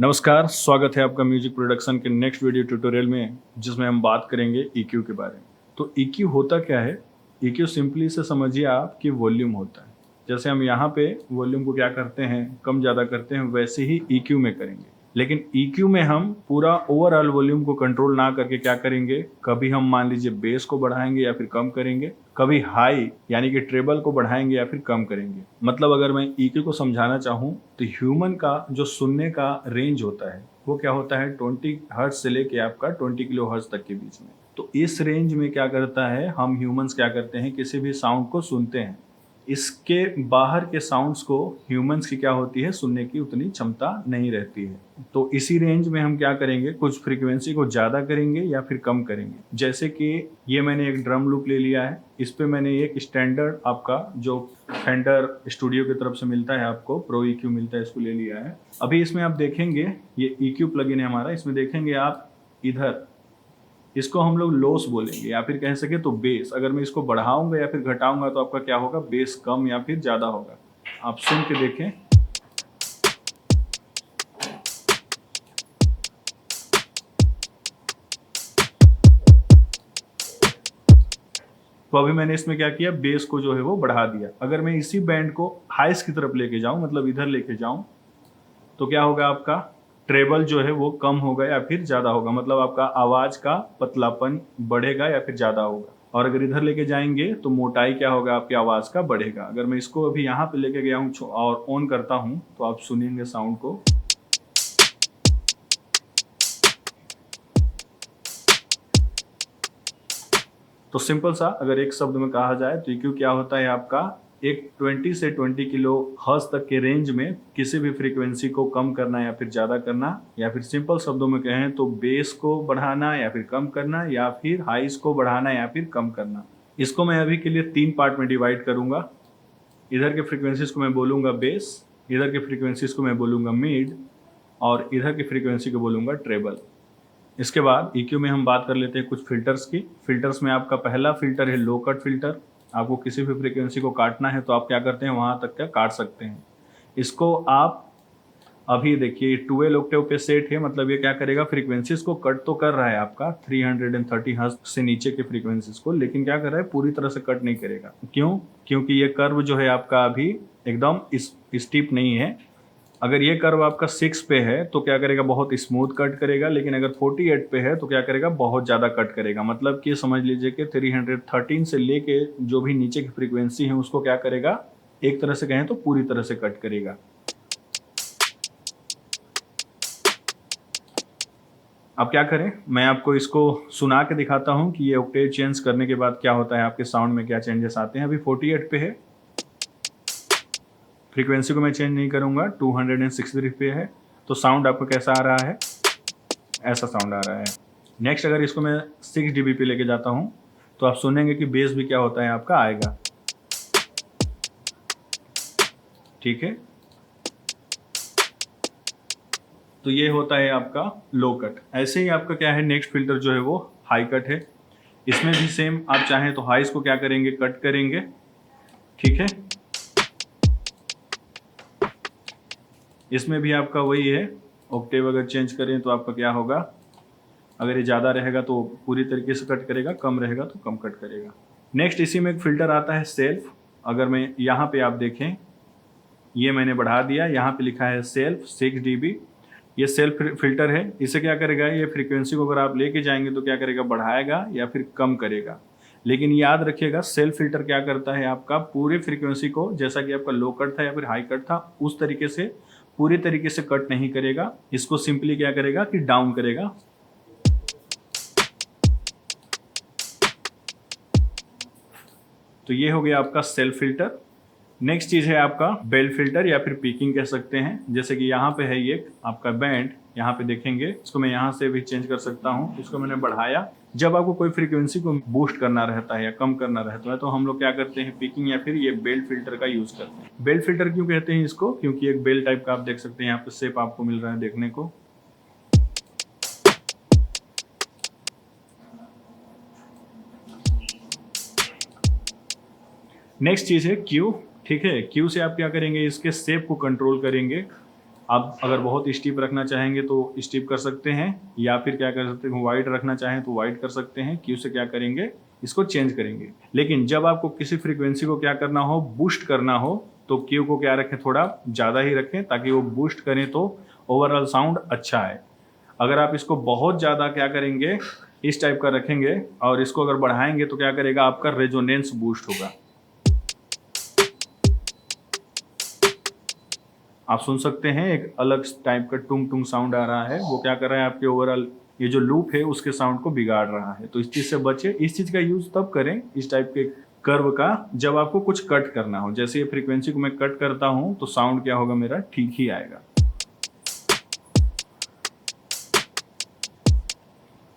नमस्कार, स्वागत है आपका म्यूजिक प्रोडक्शन के नेक्स्ट वीडियो ट्यूटोरियल में, जिसमें हम बात करेंगे EQ के बारे में। तो EQ होता क्या है? EQ सिंपली से समझिए आप कि वॉल्यूम होता है। जैसे हम यहाँ पे वॉल्यूम को क्या करते हैं, कम ज़्यादा करते हैं, वैसे ही EQ में करेंगे। लेकिन EQ में हम पूरा ओवरऑल वॉल्यूम को कंट्रोल ना करके क्या करेंगे, कभी हम मान लीजिए बेस को बढ़ाएंगे या फिर कम करेंगे, कभी हाई यानी कि ट्रेबल को बढ़ाएंगे या फिर कम करेंगे। मतलब अगर मैं EQ को समझाना चाहूँ तो ह्यूमन का जो सुनने का रेंज होता है वो क्या होता है 20 हर्ट्ज से लेके आपका 20 किलो हर्ट्ज तक के बीच में। तो इस रेंज में क्या करता है, हम ह्यूमंस क्या करते हैं, किसी भी साउंड को सुनते हैं। इसके बाहर के साउंड्स को ह्यूमंस की क्या होती है, सुनने की उतनी क्षमता नहीं रहती है। तो इसी रेंज में हम क्या करेंगे, कुछ फ्रीक्वेंसी को ज़्यादा करेंगे या फिर कम करेंगे। जैसे कि ये मैंने एक ड्रम लूप ले लिया है, इस पे मैंने एक स्टैंडर्ड आपका जो फेंडर स्टूडियो की तरफ से मिलता है, आपको प्रो EQ मिलता है, इसको ले लिया है। अभी इसमें आप देखेंगे ये EQ प्लगइन है हमारा, इसमें देखेंगे आप इधर, इसको हम लोग लॉस बोलेंगे या फिर कह सके तो बेस। अगर मैं इसको बढ़ाऊंगा या फिर घटाऊंगा तो आपका क्या होगा, बेस कम या फिर ज़्यादा होगा। आप सुन के देखें। तो अभी मैंने इसमें क्या किया, बेस को जो है वो बढ़ा दिया। अगर मैं इसी बैंड को हाइस की तरफ लेके जाऊं, मतलब इधर लेके जाऊं, तो क्या होगा, आपका ट्रेबल जो है वो कम होगा या फिर ज़्यादा होगा। मतलब आपका आवाज़ का पतलापन बढ़ेगा या फिर ज़्यादा होगा। और अगर इधर लेके जाएंगे तो मोटाई क्या होगा, आपकी आवाज़ का बढ़ेगा। अगर मैं इसको अभी यहाँ पे लेके गया हूँ और ऑन करता हूँ तो आप सुनेंगे साउंड को। तो सिंपल सा अगर एक शब्द में कहा जाए तो EQ क्या होता है, आपका एक 20 से 20 किलो हर्ट्ज तक के रेंज में किसी भी फ्रीक्वेंसी को कम करना या फिर ज़्यादा करना, या फिर सिंपल शब्दों में कहें तो बेस को बढ़ाना या फिर कम करना, या फिर हाइस को बढ़ाना या फिर कम करना। इसको मैं अभी के लिए 3 पार्ट में डिवाइड करूँगा। इधर के फ्रीक्वेंसीज को मैं बोलूँगा बेस, इधर के फ्रीक्वेंसीज को मैं बोलूँगा मिड, और इधर की फ्रीक्वेंसी को बोलूँगा ट्रेबल। इसके बाद EQ में हम बात कर लेते हैं कुछ फिल्टर्स की। फिल्टर्स में आपका पहला फिल्टर है लो कट फिल्टर। आपको किसी भी फ्रीक्वेंसी को काटना है तो आप क्या करते हैं, वहाँ तक क्या काट सकते हैं। इसको आप अभी देखिए 12 ऑक्टेव पे सेट है, मतलब ये क्या करेगा, फ्रीक्वेंसीज को कट तो कर रहा है आपका 330 हर्ट्ज से नीचे के फ्रीक्वेंसीज को, लेकिन क्या कर रहा है, पूरी तरह से कट नहीं करेगा। क्यों? क्योंकि ये कर्व जो है आपका अभी एकदम स्टीप नहीं है। अगर ये कर्व आपका 6 पे है तो क्या करेगा, बहुत स्मूथ कट करेगा। लेकिन अगर 48 पे है तो क्या करेगा, बहुत ज़्यादा कट करेगा। मतलब कि समझ लीजिए कि 313 से लेके जो भी नीचे की फ्रीक्वेंसी है उसको क्या करेगा, एक तरह से कहें तो पूरी तरह से कट करेगा। अब क्या करें, मैं आपको इसको सुना के दिखाता हूँ कि ये ऑक्टेव चेंज करने के बाद क्या होता है, आपके साउंड में क्या चेंजेस आते हैं। अभी 48 पे है, फ्रीक्वेंसी को मैं चेंज नहीं करूँगा, 263 पे है, तो साउंड आपको कैसा आ रहा है, ऐसा साउंड आ रहा है। नेक्स्ट अगर इसको मैं 6 dB पे लेके जाता हूँ तो आप सुनेंगे कि बेस भी क्या होता है, आपका आएगा। ठीक है, तो ये होता है आपका लो कट। ऐसे ही आपका क्या है, नेक्स्ट फिल्टर जो है वो हाई कट है। इसमें भी सेम, आप चाहें तो हाइस को क्या करेंगे, कट करेंगे। ठीक है, इसमें भी आपका वही है, ऑक्टेव अगर चेंज करें तो आपका क्या होगा, अगर ये ज़्यादा रहेगा तो पूरी तरीके से कट करेगा, कम रहेगा तो कम कट करेगा। नेक्स्ट इसी में एक फ़िल्टर आता है सेल्फ। अगर मैं यहाँ पे आप देखें, ये मैंने बढ़ा दिया, यहाँ पे लिखा है सेल्फ 6 dB। ये सेल्फ फिल्टर है। इसे क्या करेगा, ये फ्रीक्वेंसी को अगर आप लेके जाएंगे तो क्या करेगा, बढ़ाएगा या फिर कम करेगा। लेकिन याद रखिएगा, सेल्फ फिल्टर क्या करता है, आपका पूरी फ्रीक्वेंसी को, जैसा कि आपका लो कट था या फिर हाई कट था, उस तरीके से पूरी तरीके से कट नहीं करेगा। इसको सिंपली क्या करेगा कि डाउन करेगा। तो ये हो गया आपका सेल्फ फिल्टर। नेक्स्ट चीज़ है आपका बेल फिल्टर या फिर पीकिंग कह सकते हैं। जैसे कि यहाँ पे है ये आपका बैंड, यहाँ पे देखेंगे, इसको मैं यहाँ से भी चेंज कर सकता हूँ। इसको मैंने बढ़ाया। जब आपको कोई फ्रीक्वेंसी को बूस्ट करना रहता है या कम करना रहता है तो हम लोग क्या करते हैं, पीकिंग या फिर ये बेल फिल्टर का यूज़ करते हैं। बेल फिल्टर क्यों कहते हैं इसको, क्योंकि एक बेल टाइप का आप देख सकते हैं, यहाँ पे शेप आपको मिल रहा है देखने को। नेक्स्ट चीज़ है क्यू। ठीक है, क्यू से आप क्या करेंगे, इसके शेप को कंट्रोल करेंगे। आप अगर बहुत स्टीप रखना चाहेंगे तो स्टीप कर सकते हैं, या फिर क्या कर सकते हैं, वाइड रखना चाहें तो वाइड कर सकते हैं। क्यू से क्या करेंगे, इसको चेंज करेंगे। लेकिन जब आपको किसी फ्रीक्वेंसी को क्या करना हो, बूस्ट करना हो, तो क्यू को क्या रखें, थोड़ा ज़्यादा ही रखें, ताकि वो बूस्ट करें तो ओवरऑल साउंड अच्छा है। अगर आप इसको बहुत ज़्यादा क्या करेंगे, इस टाइप का रखेंगे और इसको अगर बढ़ाएंगे तो क्या करेगा, आपका रेजोनेंस बूस्ट होगा। आप सुन सकते हैं एक अलग टाइप का टुंग टुंग साउंड आ रहा है, वो क्या कर रहा है, आपके ओवरऑल ये जो लूप है उसके साउंड को बिगाड़ रहा है। तो इस चीज़ से बचे। इस चीज़ का यूज़ तब करें, इस टाइप के कर्व का, जब आपको कुछ कट करना हो। जैसे ये फ्रीक्वेंसी को मैं कट करता हूँ तो साउंड क्या होगा, मेरा ठीक ही आएगा।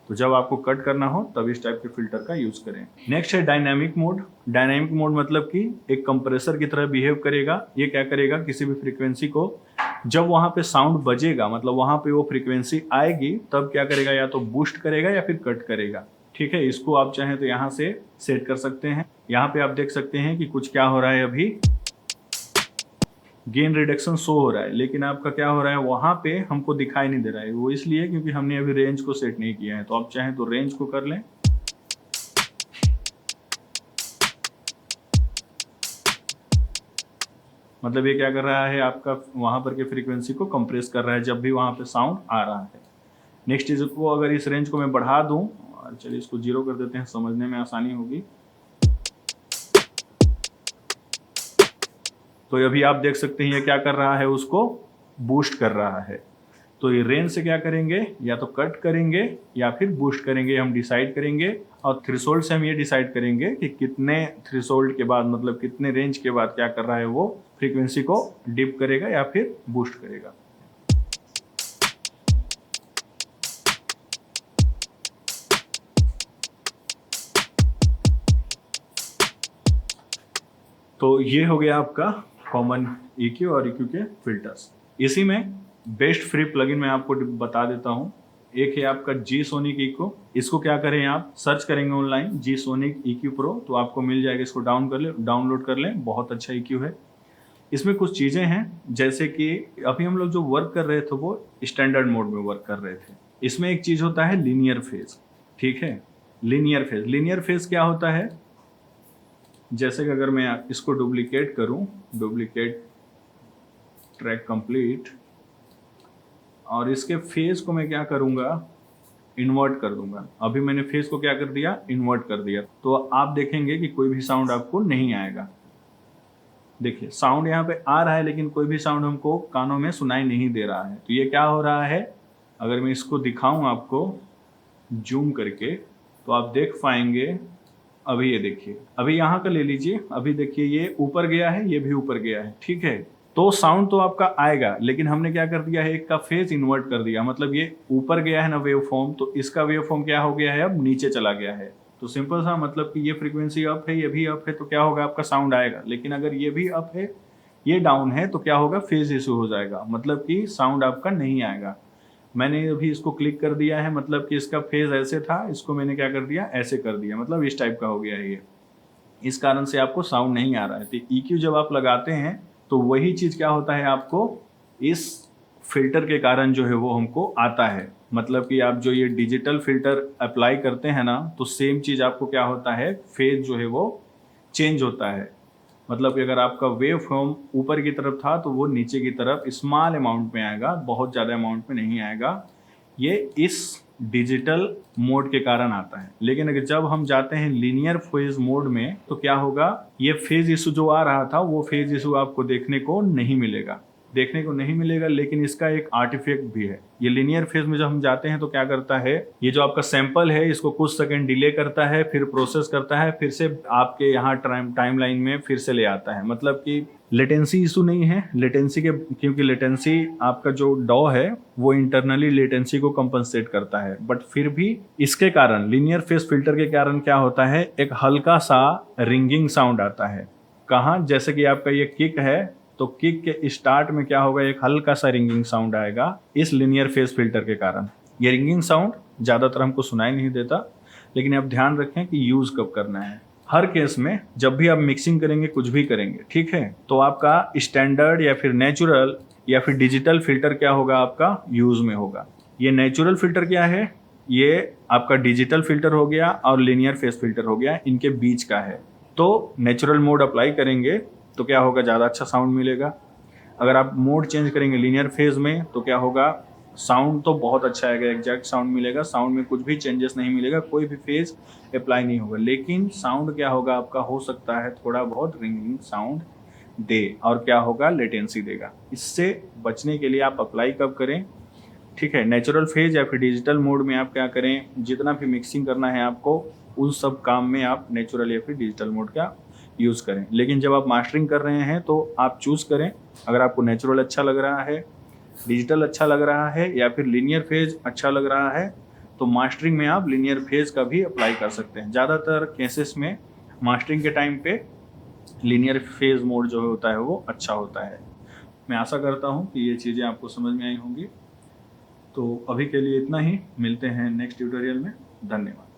तो जब आपको कट करना हो तब इस टाइप के फिल्टर का यूज करें। नेक्स्ट है डायनामिक मोड। डायनामिक मोड मतलब कि एक कंप्रेसर की तरह बिहेव करेगा। ये क्या करेगा, किसी भी फ्रीक्वेंसी को जब वहां पे साउंड बजेगा, मतलब वहां पे वो फ्रीक्वेंसी आएगी, तब क्या करेगा, या तो बूस्ट करेगा या फिर कट करेगा। ठीक है, इसको आप चाहें तो यहाँ से सेट कर सकते हैं। यहाँ पे आप देख सकते हैं कि कुछ क्या हो रहा है, अभी गेन रिडक्शन शो हो रहा है, लेकिन आपका क्या हो रहा है, वहां पे हमको दिखाई नहीं दे रहा है। वो इसलिए क्योंकि हमने अभी रेंज को सेट नहीं किया है। तो आप चाहें तो रेंज को कर लें। मतलब ये क्या कर रहा है, आपका वहां पर के फ्रीक्वेंसी को कंप्रेस कर रहा है जब भी वहां पे साउंड आ रहा है। नेक्स्ट इसको अगर इस रेंज को मैं बढ़ा दूं, चलिए इसको 0 कर देते हैं, समझने में आसानी होगी। तो अभी आप देख सकते हैं ये क्या कर रहा है, उसको बूस्ट कर रहा है। तो ये रेंज से क्या करेंगे, या तो कट करेंगे या फिर बूस्ट करेंगे, हम डिसाइड करेंगे। और थ्रेशोल्ड से हम ये डिसाइड करेंगे कि कितने थ्रेशोल्ड के बाद, मतलब कितने रेंज के बाद क्या कर रहा है, वो फ्रीक्वेंसी को डिप करेगा या फिर बूस्ट करेगा। तो ये हो गया आपका कॉमन EQ और EQ के फिल्टर्स। इसी में बेस्ट फ्री प्लगइन मैं आपको बता देता हूँ। एक है आपका G-Sonic EQ। इसको क्या करें, आप सर्च करेंगे ऑनलाइन G-Sonic EQ Pro, तो आपको मिल जाएगा। इसको डाउनलोड कर लें, बहुत अच्छा EQ है। इसमें कुछ चीज़ें हैं, जैसे कि अभी हम लोग जो वर्क कर रहे थे वो स्टैंडर्ड मोड में वर्क कर रहे थे। इसमें एक चीज़ होता है लीनियर फेज। ठीक है, लीनियर फेज क्या होता है, जैसे कि अगर मैं इसको डुप्लीकेट करूं, डुप्लीकेट ट्रैक कंप्लीट, और इसके फेज को मैं क्या करूंगा, इन्वर्ट कर दूंगा। अभी मैंने फेज को क्या कर दिया, इन्वर्ट कर दिया। तो आप देखेंगे कि कोई भी साउंड आपको नहीं आएगा। देखिए साउंड यहाँ पे आ रहा है, लेकिन कोई भी साउंड हमको कानों में सुनाई नहीं दे रहा है। तो ये क्या हो रहा है, अगर मैं इसको दिखाऊं आपको जूम करके, तो आप देख पाएंगे। अभी ये देखिए, अभी यहाँ का ले लीजिए, अभी देखिए ये ऊपर गया है, ये भी ऊपर गया है। ठीक है, तो साउंड तो आपका आएगा, लेकिन हमने क्या कर दिया है, एक का फेज इन्वर्ट कर दिया। मतलब ये ऊपर गया है ना वेव फॉर्म, तो इसका वेव फॉर्म क्या हो गया है, अब नीचे चला गया है। तो सिंपल सा मतलब कि ये फ्रीक्वेंसी अप है, ये भी अप है, तो क्या होगा, आपका साउंड आएगा। लेकिन अगर ये भी अप है, ये डाउन है, तो क्या होगा, फेज इशू हो जाएगा, मतलब कि साउंड आपका नहीं आएगा। मैंने अभी इसको क्लिक कर दिया है, मतलब कि इसका फेज ऐसे था, इसको मैंने क्या कर दिया, ऐसे कर दिया, मतलब इस टाइप का हो गया है ये। इस कारण से आपको साउंड नहीं आ रहा है। तो EQ जब आप लगाते हैं तो वही चीज़ क्या होता है, आपको इस फिल्टर के कारण जो है वो हमको आता है। मतलब कि आप जो ये डिजिटल फिल्टर अप्लाई करते हैं ना, तो सेम चीज़ आपको क्या होता है, फेज जो है वो चेंज होता है। मतलब कि अगर आपका वेव फॉर्म ऊपर की तरफ था तो वो नीचे की तरफ स्मॉल अमाउंट में आएगा, बहुत ज़्यादा अमाउंट में नहीं आएगा। ये इस डिजिटल मोड के कारण आता है। लेकिन अगर जब हम जाते हैं लीनियर फेज मोड में, तो क्या होगा, ये फेज इशू जो आ रहा था वो फेज इशू आपको देखने को नहीं मिलेगा। लेकिन इसका एक आर्टिफैक्ट भी है। ये लीनियर फेज में जब हम जाते हैं तो क्या करता है, ये जो आपका सैंपल है इसको कुछ सेकंड डिले करता है, फिर प्रोसेस करता है, फिर से आपके यहाँ टाइमलाइन में फिर से ले आता है। मतलब कि लेटेंसी इशू नहीं है, क्योंकि लेटेंसी आपका जो डॉ है वो इंटरनली लेटेंसी को कंपनसेट करता है। बट फिर भी इसके कारण, लीनियर फेज फिल्टर के कारण क्या होता है, एक हल्का सा रिंगिंग साउंड आता है। कहाँ, जैसे कि आपका ये किक है, तो किक के स्टार्ट में क्या होगा, एक हल्का सा रिंगिंग साउंड आएगा इस लीनियर फेज फिल्टर के कारण। ये रिंगिंग साउंड ज़्यादातर हमको सुनाई नहीं देता, लेकिन आप ध्यान रखें कि यूज़ कब करना है। हर केस में जब भी आप मिक्सिंग करेंगे, कुछ भी करेंगे, ठीक है, तो आपका स्टैंडर्ड या फिर नेचुरल या फिर डिजिटल फिल्टर क्या होगा आपका यूज में होगा। ये नेचुरल फिल्टर क्या है, ये आपका डिजिटल फिल्टर हो गया और लीनियर फेस फिल्टर हो गया, इनके बीच का है। तो नेचुरल मोड अप्लाई करेंगे तो क्या होगा, ज़्यादा अच्छा साउंड मिलेगा। अगर आप मोड चेंज करेंगे लीनियर फेज में तो क्या होगा, साउंड तो बहुत अच्छा आएगा, एग्जैक्ट साउंड मिलेगा, साउंड में कुछ भी चेंजेस नहीं मिलेगा, कोई भी फेज अप्लाई नहीं होगा। लेकिन साउंड क्या होगा आपका, हो सकता है थोड़ा बहुत रिंगिंग साउंड दे और क्या होगा, लेटेंसी देगा। इससे बचने के लिए आप अप्लाई कब करें, ठीक है, नेचुरल फेज या फिर डिजिटल मोड में आप क्या करें, जितना भी मिक्सिंग करना है आपको उन सब काम में आप नेचुरल या फिर डिजिटल मोड का यूज़ करें। लेकिन जब आप मास्टरिंग कर रहे हैं तो आप चूज़ करें, अगर आपको नेचुरल अच्छा लग रहा है, डिजिटल अच्छा लग रहा है या फिर लीनियर फेज अच्छा लग रहा है, तो मास्टरिंग में आप लीनियर फेज का भी अप्लाई कर सकते हैं। ज़्यादातर केसेस में मास्टरिंग के टाइम पे लीनियर फेज मोड जो होता है वो अच्छा होता है। मैं आशा करता हूँ कि ये चीज़ें आपको समझ में आई होंगी। तो अभी के लिए इतना ही, मिलते हैं नेक्स्ट ट्यूटोरियल में। धन्यवाद।